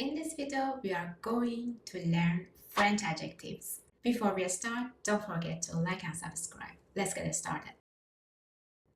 In this video, we are going to learn French adjectives. Before we start, don't forget to like and subscribe. Let's get started.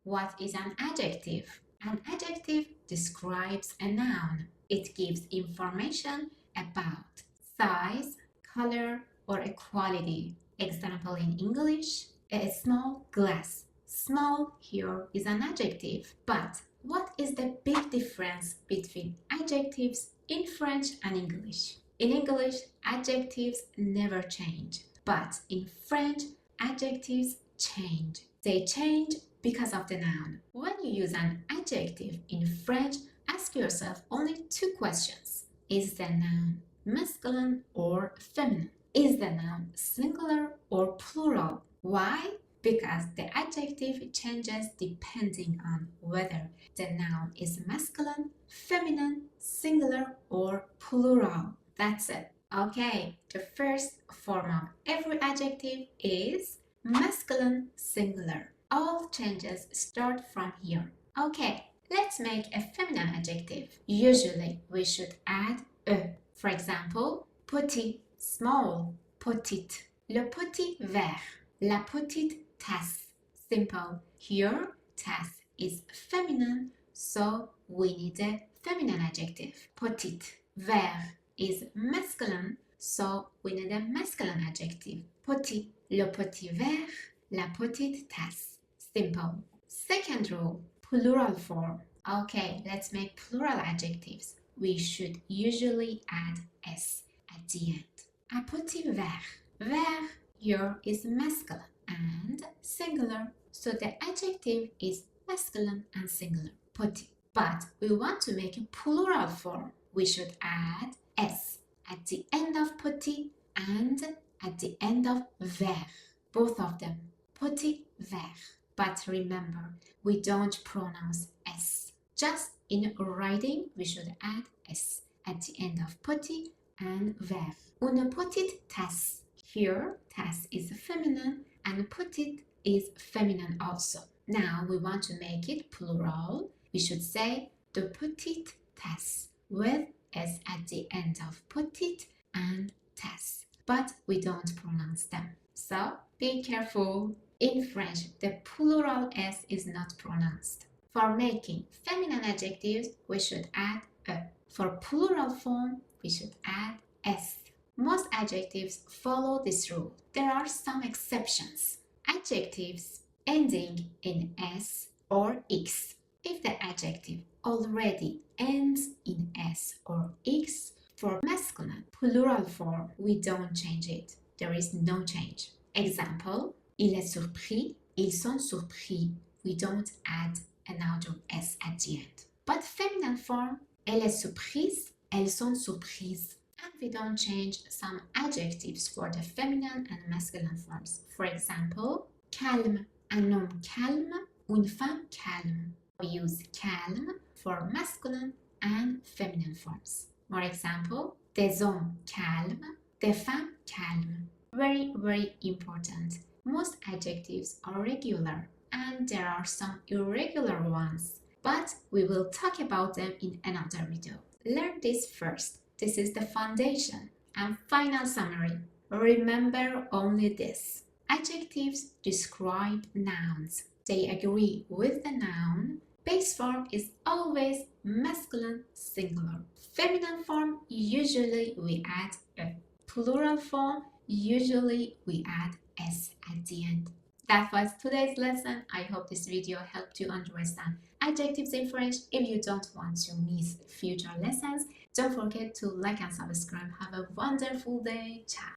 What is an adjective? An adjective describes a noun. It gives information about size, color, or a quality. Example in English, a small glass. Small here is an adjective, but what is the big difference between adjectives in French and English? In English, adjectives never change, but in French, adjectives change. They change because of the noun. When you use an adjective in French, ask yourself only two questions. Is the noun masculine or feminine? Is the noun singular or plural? Why? Because the adjective changes depending on whether the noun is masculine, feminine, singular, or plural. That's it. Okay, the first form of every adjective is masculine singular. All changes start from here. Okay, let's make a feminine adjective. Usually, we should add e. For example, petit, small, petite, le petit verre, la petite tasse. Simple. Here, tasse is feminine, so we need a feminine adjective. Petite. Verre is masculine, so we need a masculine adjective. Petit. Le petit verre, la petite tasse. Simple. Second rule, plural form. Okay, let's make plural adjectives. We should usually add s at the end. Un petit verre. Verre here is masculine and singular, so the adjective is masculine and singular. Petit. But we want to make a plural form. We should add s at the end of petit and at the end of verre. Both of them. Petit verre. But remember, we don't pronounce s. Just in writing, we should add s at the end of petit and verre. Une petite tasse. Here, tasse is feminine and petite is feminine also. Now we want to make it plural. We should say de petite tasse with s at the end of petite and tasse. But we don't pronounce them. So be careful. In French, the plural s is not pronounced. For making feminine adjectives, we should add e. For plural form, we should add s. Most adjectives follow this rule. There are some exceptions. Adjectives ending in s or x. If the adjective already ends in s or x, for masculine plural form, we don't change it. There is no change. Example, il est surpris, ils sont surpris. We don't add another s at the end. But feminine form, elle est surprise, elles sont surprises. And we don't change some adjectives for the feminine and masculine forms. For example, calme, un homme calme, une femme calme. We use calme for masculine and feminine forms. More example, des hommes calmes, des femmes calmes. Very, very important. Most adjectives are regular and there are some irregular ones, but we will talk about them in another video. Learn this first. This is the foundation. And final summary. Remember only this. Adjectives describe nouns. They agree with the noun. Base form is always masculine singular. Feminine form, usually we add e. Plural form, usually we add s at the end. That was today's lesson. I hope this video helped you understand adjectives in French. If you don't want to miss future lessons, don't forget to like and subscribe. Have a wonderful day. Ciao.